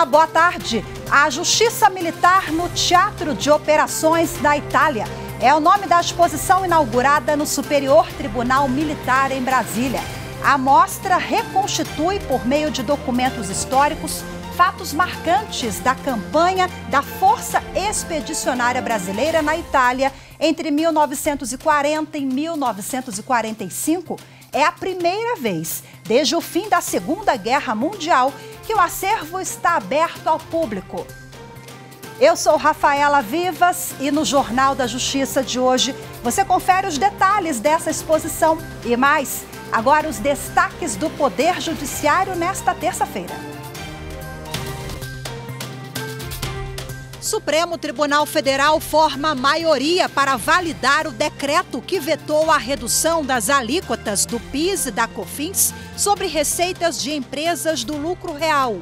boa tarde. A Justiça Militar no Teatro de Operações da Itália é o nome da exposição inaugurada no Superior Tribunal Militar em Brasília. A mostra reconstitui, por meio de documentos históricos, fatos marcantes da campanha da Força Expedicionária Brasileira na Itália entre 1940 e 1945. É a primeira vez, desde o fim da Segunda Guerra Mundial, que o acervo está aberto ao público. Eu sou Rafaela Vivas e no Jornal da Justiça de hoje você confere os detalhes dessa exposição e mais. Agora os destaques do Poder Judiciário nesta terça-feira. Supremo Tribunal Federal forma maioria para validar o decreto que vetou a redução das alíquotas do PIS e da COFINS sobre receitas de empresas do lucro real.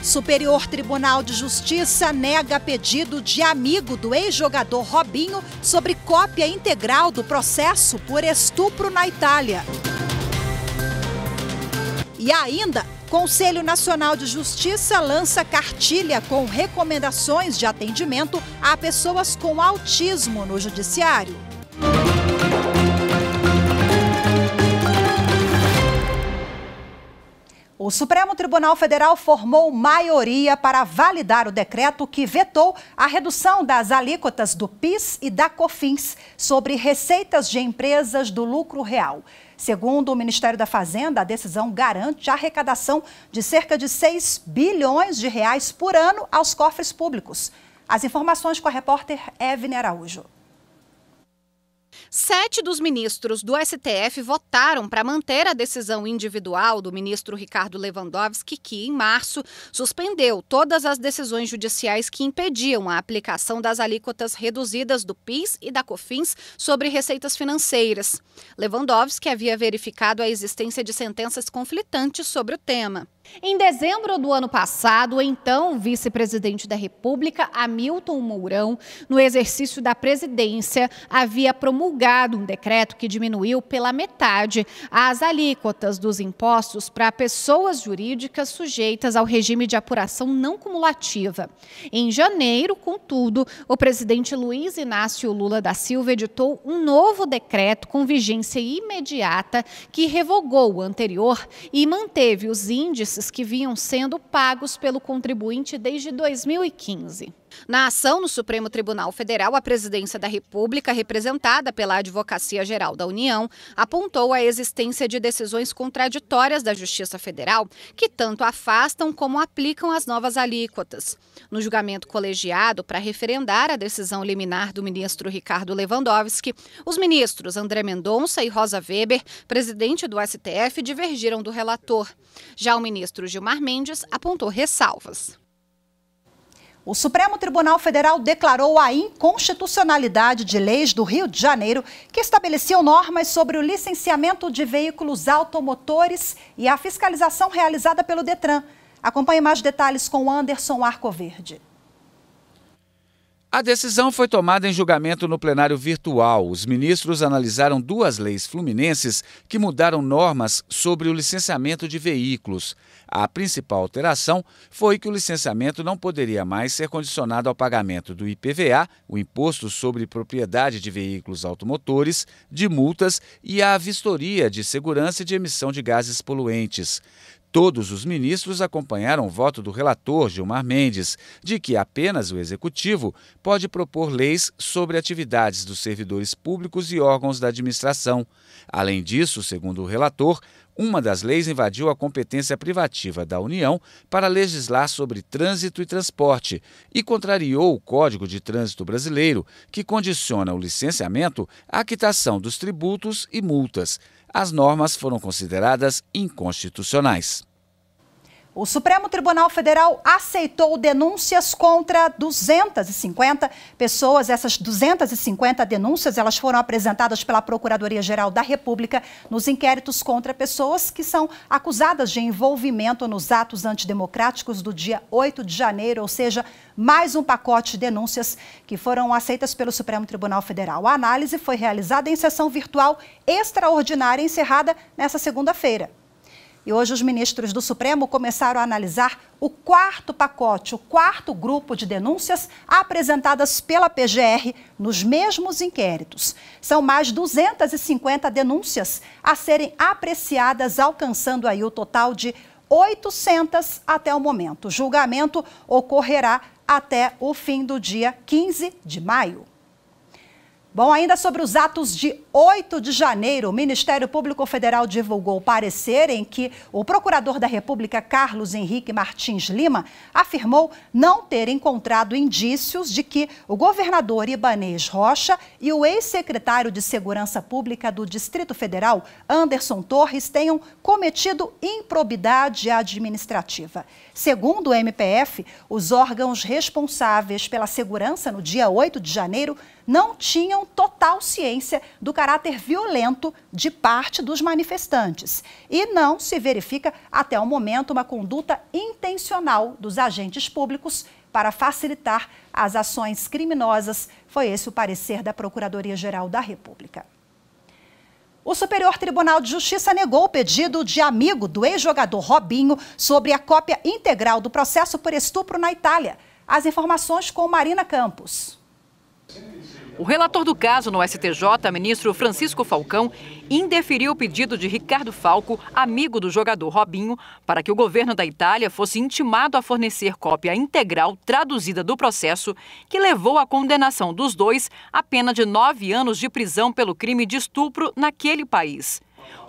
Superior Tribunal de Justiça nega pedido de amigo do ex-jogador Robinho sobre cópia integral do processo por estupro na Itália. E ainda, Conselho Nacional de Justiça lança cartilha com recomendações de atendimento a pessoas com autismo no Judiciário. O Supremo Tribunal Federal formou maioria para validar o decreto que vetou a redução das alíquotas do PIS e da COFINS sobre receitas de empresas do lucro real. Segundo o Ministério da Fazenda, a decisão garante a arrecadação de cerca de 6 bilhões de reais por ano aos cofres públicos. As informações com a repórter Evne Araújo. 7 dos ministros do STF votaram para manter a decisão individual do ministro Ricardo Lewandowski, que, em março, suspendeu todas as decisões judiciais que impediam a aplicação das alíquotas reduzidas do PIS e da COFINS sobre receitas financeiras. Lewandowski havia verificado a existência de sentenças conflitantes sobre o tema. Em dezembro do ano passado, o então vice-presidente da República, Hamilton Mourão, no exercício da presidência, havia promulgado um decreto que diminuiu pela metade as alíquotas dos impostos para pessoas jurídicas sujeitas ao regime de apuração não cumulativa. Em janeiro, contudo, o presidente Luiz Inácio Lula da Silva editou um novo decreto com vigência imediata que revogou o anterior e manteve os índices que vinham sendo pagos pelo contribuinte desde 2015. Na ação no Supremo Tribunal Federal, a Presidência da República, representada pela Advocacia Geral da União, apontou a existência de decisões contraditórias da Justiça Federal que tanto afastam como aplicam as novas alíquotas. No julgamento colegiado para referendar a decisão liminar do ministro Ricardo Lewandowski, os ministros André Mendonça e Rosa Weber, presidente do STF, divergiram do relator. Já o ministro Gilmar Mendes apontou ressalvas. O Supremo Tribunal Federal declarou a inconstitucionalidade de leis do Rio de Janeiro que estabeleciam normas sobre o licenciamento de veículos automotores e a fiscalização realizada pelo Detran. Acompanhe mais detalhes com Anderson Arcoverde. A decisão foi tomada em julgamento no plenário virtual. Os ministros analisaram 2 leis fluminenses que mudaram normas sobre o licenciamento de veículos. A principal alteração foi que o licenciamento não poderia mais ser condicionado ao pagamento do IPVA, o Imposto sobre Propriedade de Veículos Automotores, de multas e a vistoria de segurança e de emissão de gases poluentes. Todos os ministros acompanharam o voto do relator, Gilmar Mendes, de que apenas o Executivo pode propor leis sobre atividades dos servidores públicos e órgãos da administração. Além disso, segundo o relator, uma das leis invadiu a competência privativa da União para legislar sobre trânsito e transporte e contrariou o Código de Trânsito Brasileiro, que condiciona o licenciamento à quitação dos tributos e multas. As normas foram consideradas inconstitucionais. O Supremo Tribunal Federal aceitou denúncias contra 250 pessoas. Essas 250 denúncias elas foram apresentadas pela Procuradoria-Geral da República nos inquéritos contra pessoas que são acusadas de envolvimento nos atos antidemocráticos do dia 8 de janeiro, ou seja, mais um pacote de denúncias que foram aceitas pelo Supremo Tribunal Federal. A análise foi realizada em sessão virtual extraordinária encerrada nesta segunda-feira. E hoje os ministros do Supremo começaram a analisar o quarto pacote, o quarto grupo de denúncias apresentadas pela PGR nos mesmos inquéritos. São mais 250 denúncias a serem apreciadas, alcançando aí o total de 800 até o momento. O julgamento ocorrerá até o fim do dia 15 de maio. Bom, ainda sobre os atos de 8 de janeiro, o Ministério Público Federal divulgou o parecer em que o procurador da República, Carlos Henrique Martins Lima, afirmou não ter encontrado indícios de que o governador Ibanez Rocha e o ex-secretário de Segurança Pública do Distrito Federal, Anderson Torres, tenham cometido improbidade administrativa. Segundo o MPF, os órgãos responsáveis pela segurança no dia 8 de janeiro não tinham total ciência do caráter violento de parte dos manifestantes. E não se verifica até o momento uma conduta intencional dos agentes públicos para facilitar as ações criminosas. Foi esse o parecer da Procuradoria-Geral da República. O Superior Tribunal de Justiça negou o pedido de amigo do ex-jogador Robinho sobre a cópia integral do processo por estupro na Itália. As informações com Marina Campos. O relator do caso no STJ, ministro Francisco Falcão, indeferiu o pedido de Ricardo Falco, amigo do jogador Robinho, para que o governo da Itália fosse intimado a fornecer cópia integral traduzida do processo, que levou à condenação dos dois à pena de 9 anos de prisão pelo crime de estupro naquele país.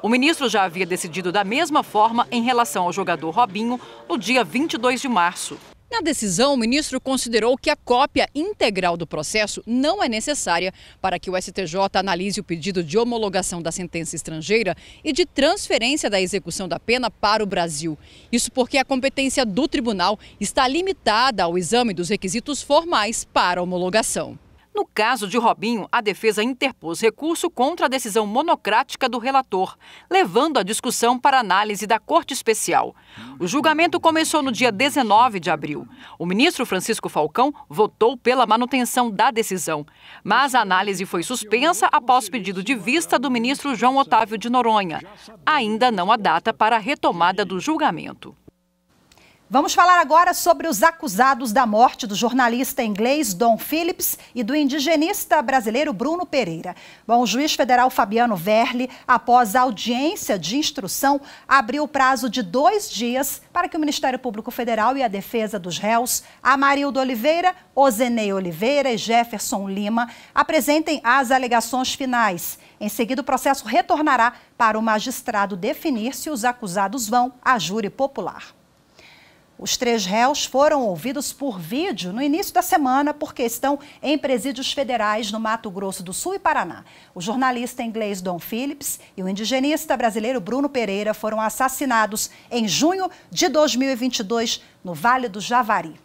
O ministro já havia decidido da mesma forma em relação ao jogador Robinho no dia 22 de março. Na decisão, o ministro considerou que a cópia integral do processo não é necessária para que o STJ analise o pedido de homologação da sentença estrangeira e de transferência da execução da pena para o Brasil. Isso porque a competência do tribunal está limitada ao exame dos requisitos formais para homologação. No caso de Robinho, a defesa interpôs recurso contra a decisão monocrática do relator, levando a discussão para análise da Corte Especial. O julgamento começou no dia 19 de abril. O ministro Francisco Falcão votou pela manutenção da decisão, mas a análise foi suspensa após pedido de vista do ministro João Otávio de Noronha. Ainda não há data para a retomada do julgamento. Vamos falar agora sobre os acusados da morte do jornalista inglês Dom Phillips e do indigenista brasileiro Bruno Pereira. Bom, o juiz federal Fabiano Verli, após a audiência de instrução, abriu o prazo de 2 dias para que o Ministério Público Federal e a defesa dos réus, Amarildo Oliveira, Ozenei Oliveira e Jefferson Lima, apresentem as alegações finais. Em seguida, o processo retornará para o magistrado definir se os acusados vão a júri popular. Os 3 réus foram ouvidos por vídeo no início da semana porque estão em presídios federais no Mato Grosso do Sul e Paraná. O jornalista inglês Dom Phillips e o indigenista brasileiro Bruno Pereira foram assassinados em junho de 2022 no Vale do Javari.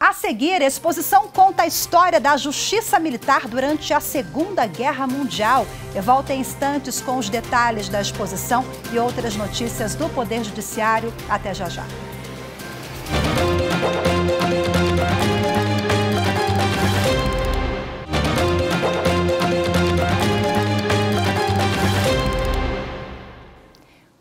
A seguir, a exposição conta a história da Justiça Militar durante a Segunda Guerra Mundial. Eu volto em instantes com os detalhes da exposição e outras notícias do Poder Judiciário. Até já já.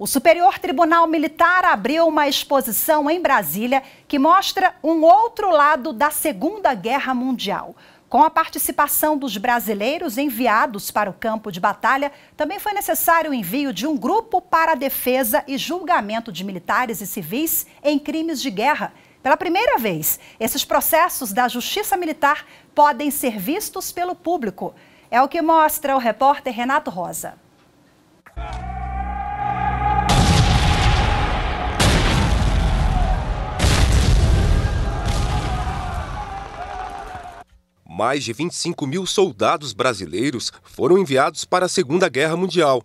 O Superior Tribunal Militar abriu uma exposição em Brasília que mostra um outro lado da Segunda Guerra Mundial. Com a participação dos brasileiros enviados para o campo de batalha, também foi necessário o envio de um grupo para a defesa e julgamento de militares e civis em crimes de guerra. Pela primeira vez, esses processos da Justiça Militar podem ser vistos pelo público. É o que mostra o repórter Renato Rosa. Mais de 25 mil soldados brasileiros foram enviados para a Segunda Guerra Mundial.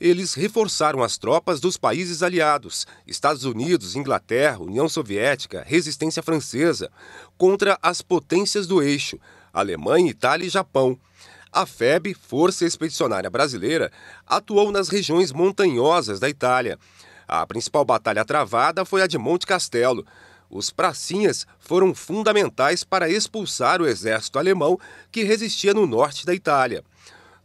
Eles reforçaram as tropas dos países aliados, Estados Unidos, Inglaterra, União Soviética, Resistência Francesa, contra as potências do eixo, Alemanha, Itália e Japão. A FEB, Força Expedicionária Brasileira, atuou nas regiões montanhosas da Itália. A principal batalha travada foi a de Monte Castelo. Os pracinhas foram fundamentais para expulsar o exército alemão que resistia no norte da Itália.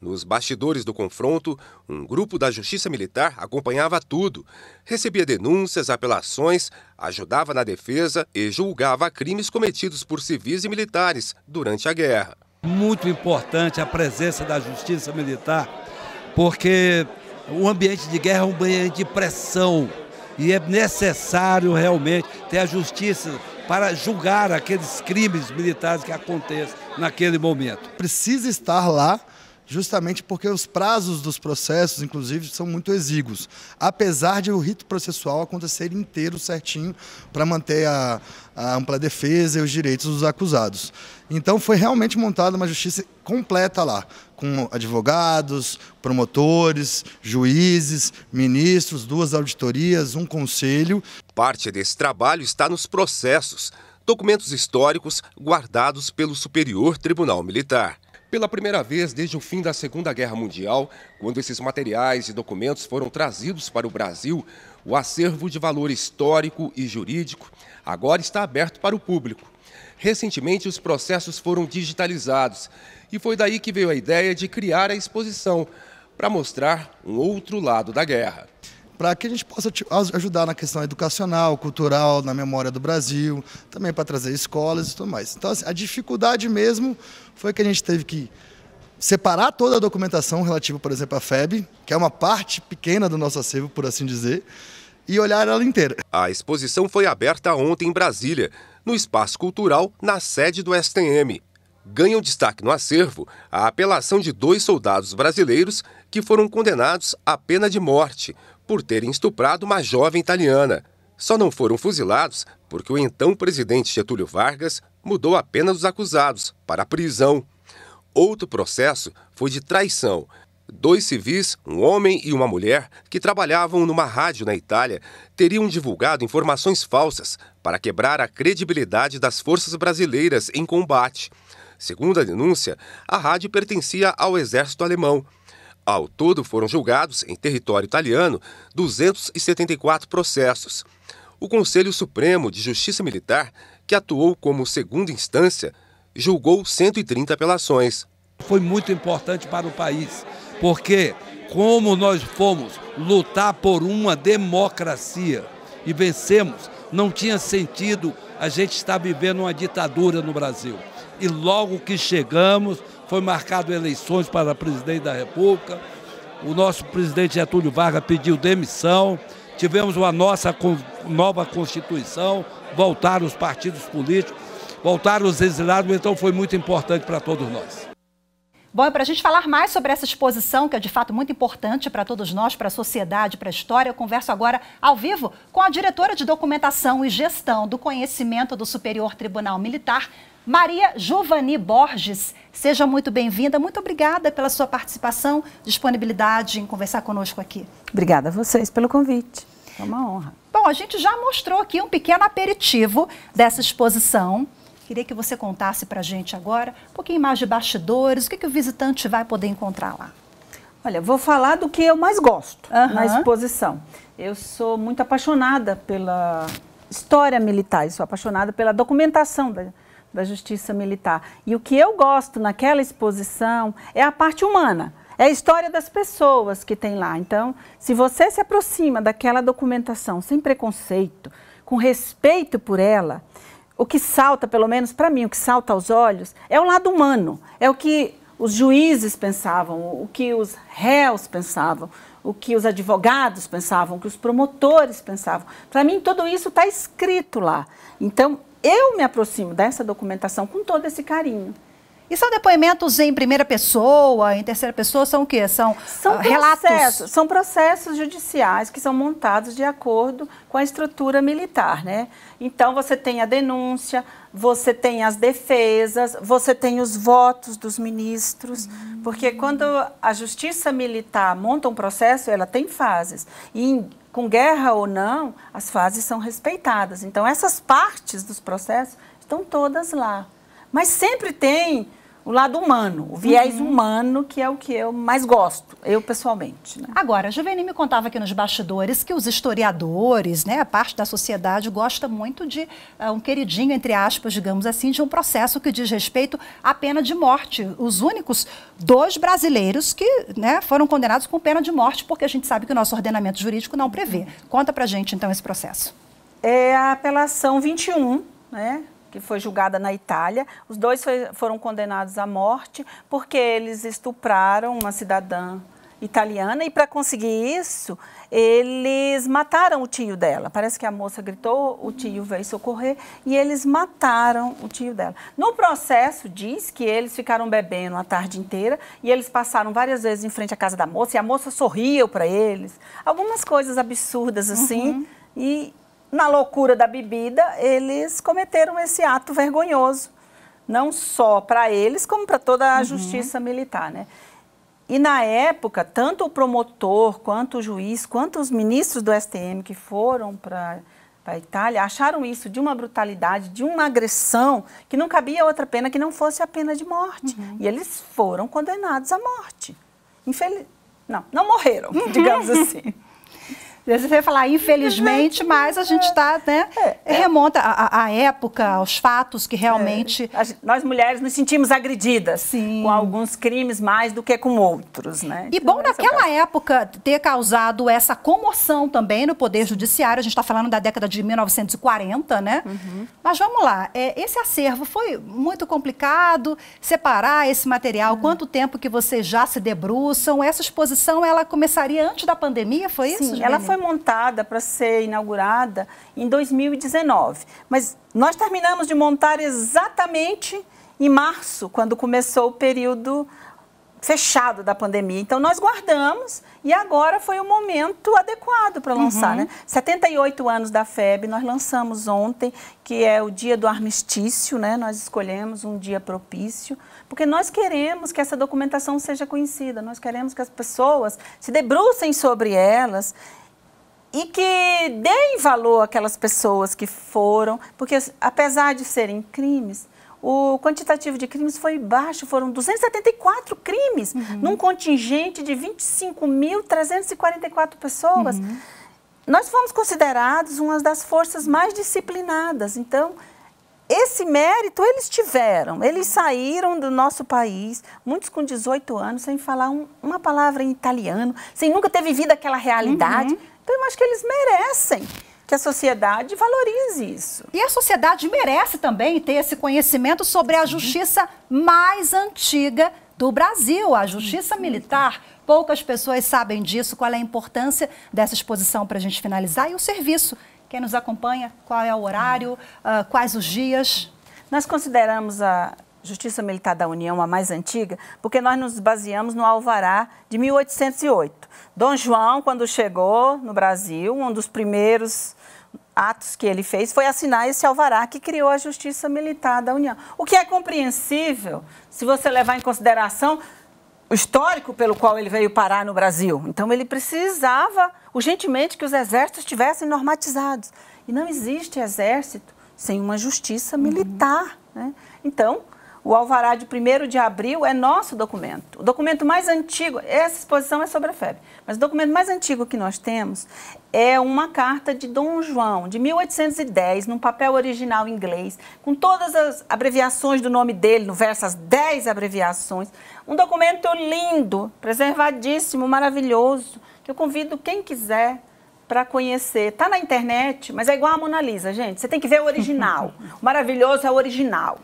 Nos bastidores do confronto, um grupo da Justiça Militar acompanhava tudo. Recebia denúncias, apelações, ajudava na defesa e julgava crimes cometidos por civis e militares durante a guerra. Muito importante a presença da Justiça Militar, porque o ambiente de guerra é um ambiente de pressão e é necessário realmente ter a Justiça para julgar aqueles crimes militares que acontecem naquele momento. Precisa estar lá, justamente porque os prazos dos processos, inclusive, são muito exíguos, apesar de o rito processual acontecer inteiro, certinho, para manter a ampla defesa e os direitos dos acusados. Então foi realmente montada uma justiça completa lá, com advogados, promotores, juízes, ministros, 2 auditorias, um conselho. Parte desse trabalho está nos processos, documentos históricos guardados pelo Superior Tribunal Militar. Pela primeira vez desde o fim da Segunda Guerra Mundial, quando esses materiais e documentos foram trazidos para o Brasil, o acervo de valor histórico e jurídico agora está aberto para o público. Recentemente, os processos foram digitalizados e foi daí que veio a ideia de criar a exposição para mostrar um outro lado da guerra. Para que a gente possa ajudar na questão educacional, cultural, na memória do Brasil, também para trazer escolas e tudo mais. Então, assim, a dificuldade mesmo foi que a gente teve que separar toda a documentação relativa, por exemplo, à FEB, que é uma parte pequena do nosso acervo, por assim dizer, e olhar ela inteira. A exposição foi aberta ontem em Brasília, no Espaço Cultural, na sede do STM. Ganham destaque no acervo a apelação de 2 soldados brasileiros que foram condenados à pena de morte por terem estuprado uma jovem italiana. Só não foram fuzilados porque o então presidente Getúlio Vargas mudou a pena dos acusados para a prisão. Outro processo foi de traição. 2 civis, um homem e uma mulher, que trabalhavam numa rádio na Itália, teriam divulgado informações falsas para quebrar a credibilidade das forças brasileiras em combate. Segundo a denúncia, a rádio pertencia ao exército alemão. Ao todo, foram julgados, em território italiano, 274 processos. O Conselho Supremo de Justiça Militar, que atuou como segunda instância, julgou 130 apelações. Foi muito importante para o país, porque como nós fomos lutar por uma democracia e vencemos, não tinha sentido a gente estar vivendo uma ditadura no Brasil. E logo que chegamos, foi marcado eleições para presidente da República, o nosso presidente Getúlio Vargas pediu demissão, tivemos uma nossa nova Constituição, voltaram os partidos políticos, voltaram os exilados, então foi muito importante para todos nós. Bom, e para a gente falar mais sobre essa exposição, que é de fato muito importante para todos nós, para a sociedade, para a história, eu converso agora ao vivo com a diretora de Documentação e Gestão do Conhecimento do Superior Tribunal Militar, Maria Giovani Borges. Seja muito bem-vinda, muito obrigada pela sua participação, disponibilidade em conversar conosco aqui. Obrigada a vocês pelo convite, é uma honra. Bom, a gente já mostrou aqui um pequeno aperitivo dessa exposição. Queria que você contasse para a gente agora um pouquinho mais de bastidores, o que o visitante vai poder encontrar lá. Olha, vou falar do que eu mais gosto na exposição. Eu sou muito apaixonada pela história militar, eu sou apaixonada pela documentação da Justiça Militar. E o que eu gosto naquela exposição é a parte humana, é a história das pessoas que tem lá. Então, se você se aproxima daquela documentação sem preconceito, com respeito por ela, o que salta, pelo menos para mim, o que salta aos olhos é o lado humano, é o que os juízes pensavam, o que os réus pensavam, o que os advogados pensavam, o que os promotores pensavam. Para mim, tudo isso está escrito lá. Então, eu me aproximo dessa documentação com todo esse carinho. E são depoimentos em primeira pessoa, em terceira pessoa, são o quê? São relatos? São processos judiciais que são montados de acordo com a estrutura militar, né? Então, você tem a denúncia, você tem as defesas, você tem os votos dos ministros, porque quando a Justiça Militar monta um processo, ela tem fases. E com guerra ou não, as fases são respeitadas. Então, essas partes dos processos estão todas lá. Mas sempre tem o lado humano, o viés humano, que é o que eu mais gosto, eu pessoalmente. Né? Agora, a Juveni me contava aqui nos bastidores que os historiadores, né, a parte da sociedade, gosta muito de um queridinho, entre aspas, digamos assim, de um processo que diz respeito à pena de morte. Os únicos 2 brasileiros que, né, foram condenados com pena de morte, porque a gente sabe que o nosso ordenamento jurídico não prevê. Conta pra gente, então, esse processo. É a apelação 21, né? Que foi julgada na Itália. Os 2 foram condenados à morte porque eles estupraram uma cidadã italiana e, para conseguir isso, eles mataram o tio dela. Parece que a moça gritou, o tio veio socorrer e eles mataram o tio dela. No processo, diz que eles ficaram bebendo a tarde inteira e eles passaram várias vezes em frente à casa da moça e a moça sorria para eles. Algumas coisas absurdas assim e... Na loucura da bebida, eles cometeram esse ato vergonhoso, não só para eles, como para toda a justiça militar, né? E na época, tanto o promotor, quanto o juiz, quanto os ministros do STM que foram para a Itália, acharam isso de uma brutalidade, de uma agressão, que não cabia outra pena que não fosse a pena de morte. E eles foram condenados à morte. Não morreram, digamos assim. Você vai falar, infelizmente, mas a gente está, né, remonta à época, aos fatos que realmente... Nós mulheres nos sentimos agredidas Sim. com alguns crimes mais do que com outros, né? E então, bom, naquela época, ter causado essa comoção também no Poder Judiciário, a gente está falando da década de 1940, né? Mas vamos lá, esse acervo foi muito complicado, separar esse material, quanto tempo que vocês já se debruçam? Essa exposição, ela começaria antes da pandemia, foi isso, Sim, ela foi montada para ser inaugurada em 2019, mas nós terminamos de montar exatamente em março, quando começou o período fechado da pandemia. Então, nós guardamos e agora foi o momento adequado para lançar, né? 78 anos da FEB, nós lançamos ontem, que é o dia do armistício, né? Nós escolhemos um dia propício, porque nós queremos que essa documentação seja conhecida, nós queremos que as pessoas se debrucem sobre elas e que deem valor àquelas pessoas que foram, porque apesar de serem crimes, o quantitativo de crimes foi baixo, foram 274 crimes, num contingente de 25.344 pessoas. Nós fomos considerados uma das forças mais disciplinadas, então, esse mérito eles tiveram, eles saíram do nosso país, muitos com 18 anos, sem falar uma palavra em italiano, sem nunca ter vivido aquela realidade. Então, eu acho que eles merecem que a sociedade valorize isso. E a sociedade merece também ter esse conhecimento sobre a justiça mais antiga do Brasil, a justiça militar. Poucas pessoas sabem disso, qual é a importância dessa exposição para a gente finalizar e o serviço. Quem nos acompanha, qual é o horário, quais os dias? Nós consideramos a Justiça Militar da União a mais antiga porque nós nos baseamos no alvará de 1808. Dom João, quando chegou no Brasil, um dos primeiros atos que ele fez foi assinar esse alvará que criou a Justiça Militar da União. O que é compreensível se você levar em consideração o histórico pelo qual ele veio parar no Brasil. Então, ele precisava urgentemente que os exércitos estivessem normatizados. E não existe exército sem uma justiça militar, né? Então, o alvará de 1º de abril é nosso documento. O documento mais antigo, essa exposição é sobre a FEB, mas o documento mais antigo que nós temos é uma carta de Dom João, de 1810, num papel original em inglês, com todas as abreviações do nome dele, no verso, as 10 abreviações. Um documento lindo, preservadíssimo, maravilhoso, que eu convido quem quiser para conhecer. Está na internet, mas é igual a Mona Lisa, gente. Você tem que ver o original. O maravilhoso é o original.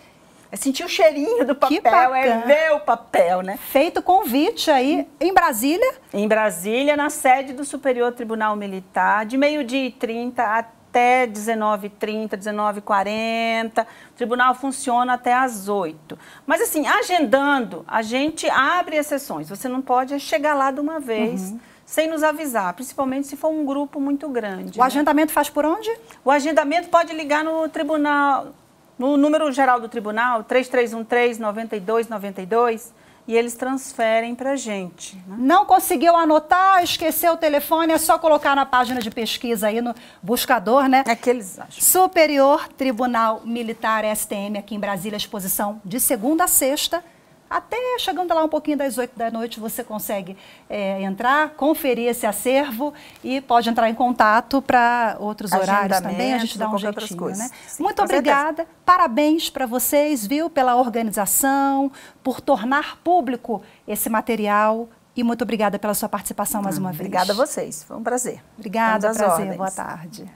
É sentir o cheirinho do papel, é ver o papel, né? Feito convite aí em Brasília? Em Brasília, na sede do Superior Tribunal Militar, de 12h30 até 19h30, 19h40. O tribunal funciona até às 8h. Mas assim, agendando, a gente abre exceções. Você não pode chegar lá de uma vez sem nos avisar, principalmente se for um grupo muito grande. O agendamento faz por onde? O agendamento pode ligar no tribunal... No número geral do tribunal, 3313-9292, e eles transferem para a gente. Né? Não conseguiu anotar, esqueceu o telefone, é só colocar na página de pesquisa aí no buscador, né? É que eles acham. Superior Tribunal Militar STM aqui em Brasília, exposição de segunda a sexta, Até chegando lá um pouquinho das 8 da noite, você consegue entrar, conferir esse acervo e pode entrar em contato para outros horários também. A gente dá um jeitinho, né? Sim, muito obrigada. Certeza. Parabéns para vocês, viu, pela organização, por tornar público esse material. E muito obrigada pela sua participação mais uma vez. Obrigada a vocês, foi um prazer. Obrigada, prazer. Boa tarde.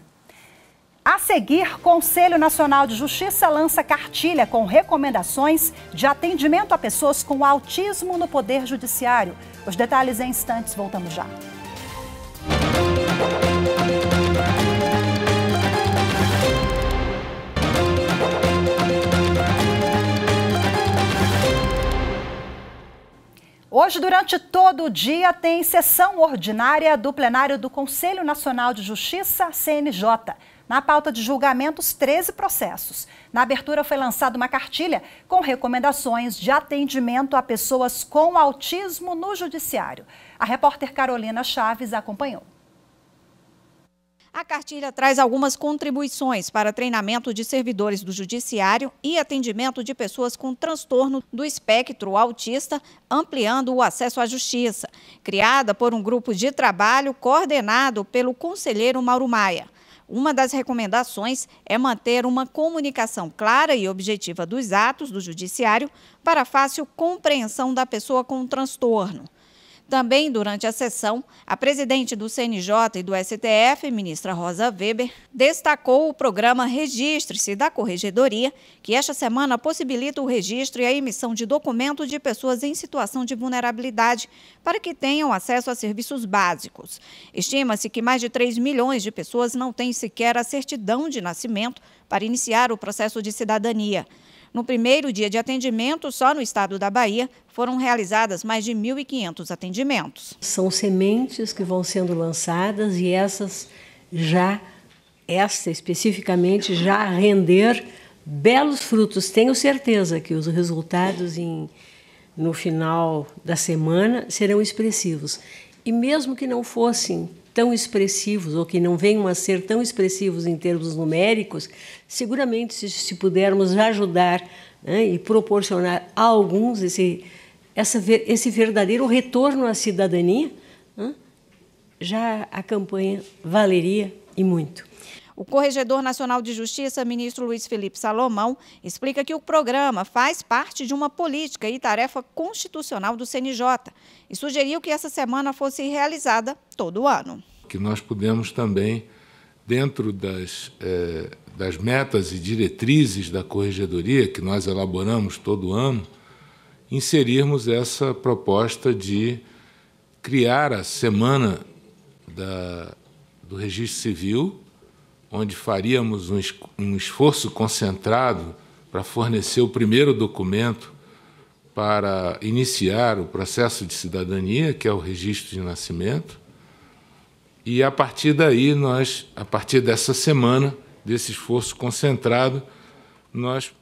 A seguir, Conselho Nacional de Justiça lança cartilha com recomendações de atendimento a pessoas com autismo no Poder Judiciário. Os detalhes em instantes, voltamos já. Hoje, durante todo o dia, tem sessão ordinária do plenário do Conselho Nacional de Justiça, CNJ. Na pauta de julgamentos, 13 processos. Na abertura foi lançada uma cartilha com recomendações de atendimento a pessoas com autismo no judiciário. A repórter Carolina Chaves acompanhou. A cartilha traz algumas contribuições para treinamento de servidores do judiciário e atendimento de pessoas com transtorno do espectro autista, ampliando o acesso à justiça. Criada por um grupo de trabalho coordenado pelo conselheiro Mauro Maia. Uma das recomendações é manter uma comunicação clara e objetiva dos atos do judiciário para fácil compreensão da pessoa com transtorno. Também, durante a sessão, a presidente do CNJ e do STF, ministra Rosa Weber, destacou o programa Registre-se da Corregedoria, que esta semana possibilita o registro e a emissão de documentos de pessoas em situação de vulnerabilidade para que tenham acesso a serviços básicos. Estima-se que mais de 3 milhões de pessoas não têm sequer a certidão de nascimento para iniciar o processo de cidadania. No primeiro dia de atendimento, só no estado da Bahia, foram realizadas mais de 1.500 atendimentos. São sementes que vão sendo lançadas e esta especificamente já render belos frutos. Tenho certeza que os resultados no final da semana serão expressivos. E mesmo que não fossem tão expressivos ou que não venham a ser tão expressivos em termos numéricos, seguramente se pudermos ajudar, né, e proporcionar a alguns esse verdadeiro retorno à cidadania, né, já a campanha valeria e muito. O Corregedor Nacional de Justiça, ministro Luiz Felipe Salomão, explica que o programa faz parte de uma política e tarefa constitucional do CNJ e sugeriu que essa semana fosse realizada todo ano. Que nós pudemos também, dentro das metas e diretrizes da Corregedoria, que nós elaboramos todo ano, inserirmos essa proposta de criar a Semana do Registro Civil, onde faríamos um esforço concentrado para fornecer o primeiro documento para iniciar o processo de cidadania, que é o registro de nascimento. E, a partir daí, a partir dessa semana, desse esforço concentrado, nós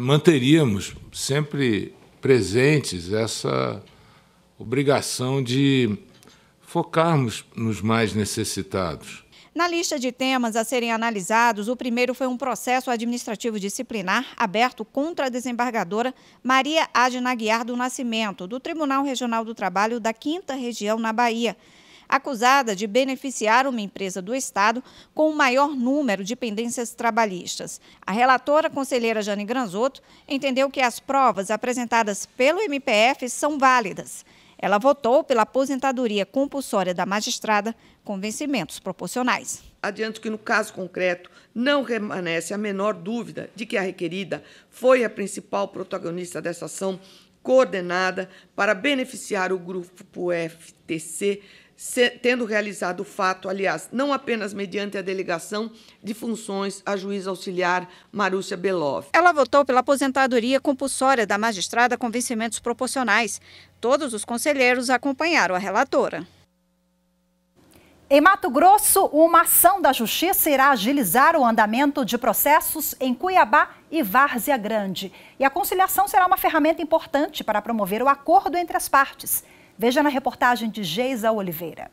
manteríamos sempre presentes essa obrigação de focarmos nos mais necessitados. Na lista de temas a serem analisados, o primeiro foi um processo administrativo disciplinar aberto contra a desembargadora Maria Adna Aguiar do Nascimento, do Tribunal Regional do Trabalho da 5ª Região, na Bahia, acusada de beneficiar uma empresa do Estado com o maior número de pendências trabalhistas. A relatora, conselheira Jane Granzotto, entendeu que as provas apresentadas pelo MPF são válidas. Ela votou pela aposentadoria compulsória da magistrada com vencimentos proporcionais. Adianto que, no caso concreto, não permanece a menor dúvida de que a requerida foi a principal protagonista dessa ação coordenada para beneficiar o grupo FTC, tendo realizado o fato, aliás, não apenas mediante a delegação de funções à juíza auxiliar Marúcia Belov. Ela votou pela aposentadoria compulsória da magistrada com vencimentos proporcionais. Todos os conselheiros acompanharam a relatora. Em Mato Grosso, uma ação da Justiça irá agilizar o andamento de processos em Cuiabá e Várzea Grande. E a conciliação será uma ferramenta importante para promover o acordo entre as partes. Veja na reportagem de Geisa Oliveira.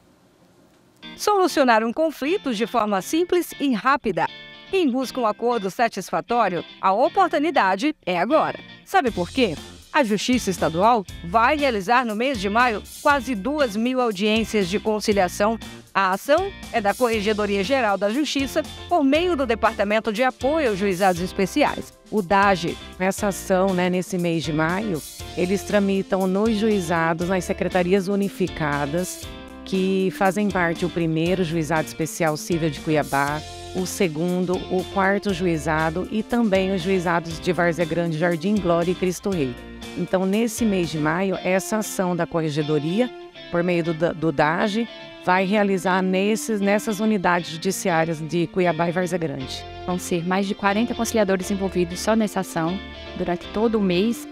Solucionar um conflito de forma simples e rápida. Quem busca um acordo satisfatório, a oportunidade é agora. Sabe por quê? A Justiça Estadual vai realizar no mês de maio quase 2.000 audiências de conciliação. A ação é da Corregedoria Geral da Justiça por meio do Departamento de Apoio aos Juizados Especiais. O DAGE, essa ação, nesse mês de maio, eles tramitam nos juizados, nas secretarias unificadas, que fazem parte o primeiro Juizado Especial Civil de Cuiabá, o segundo, o quarto juizado e também os juizados de Várzea Grande, Jardim Glória e Cristo Rei. Então, nesse mês de maio, essa ação da Corregedoria, por meio do DAGE, vai realizar nessas unidades judiciárias de Cuiabá e Várzea Grande. Vão ser mais de 40 conciliadores envolvidos só nessa ação. Durante todo o mês,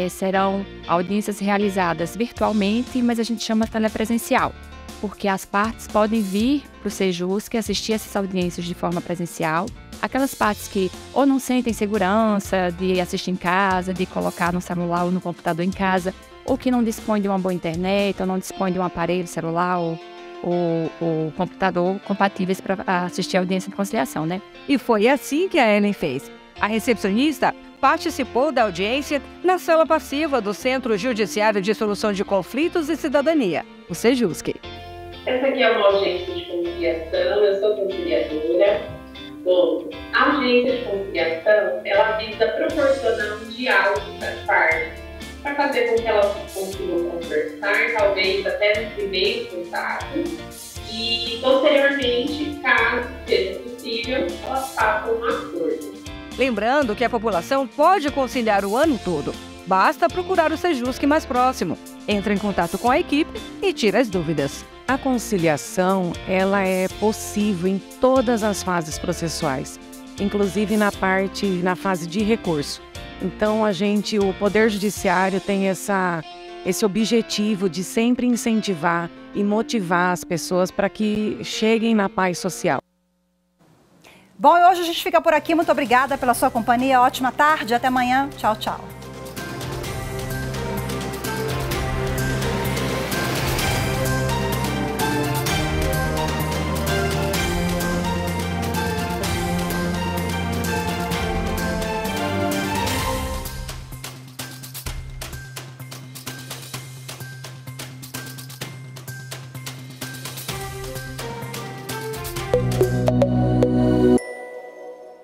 serão audiências realizadas virtualmente, mas a gente chama telepresencial, porque as partes podem vir para o Sejusc assistir essas audiências de forma presencial. Aquelas partes que ou não sentem segurança de assistir em casa, de colocar no celular ou no computador em casa, ou que não dispõem de uma boa internet, ou não dispõem de um aparelho celular ou computador compatíveis para assistir a audiência de conciliação, né? E foi assim que a Ellen fez. A recepcionista participou da audiência na sala passiva do Centro Judiciário de Solução de Conflitos e Cidadania, o Sejusc. Essa aqui é uma audiência de conciliação, eu sou conciliadora. Bom, a audiência de conciliação, ela visa proporcionar um diálogo das partes, para fazer com que elas consigam conversar, talvez até no primeiro contato, e posteriormente, caso seja possível, elas façam um acordo. Lembrando que a população pode conciliar o ano todo. Basta procurar o Sejusc mais próximo. Entre em contato com a equipe e tire as dúvidas. A conciliação, ela é possível em todas as fases processuais, inclusive na fase de recurso. Então, o Poder Judiciário tem esse objetivo de sempre incentivar e motivar as pessoas para que cheguem na paz social. Bom, e hoje a gente fica por aqui. Muito obrigada pela sua companhia. Ótima tarde. Até amanhã. Tchau, tchau.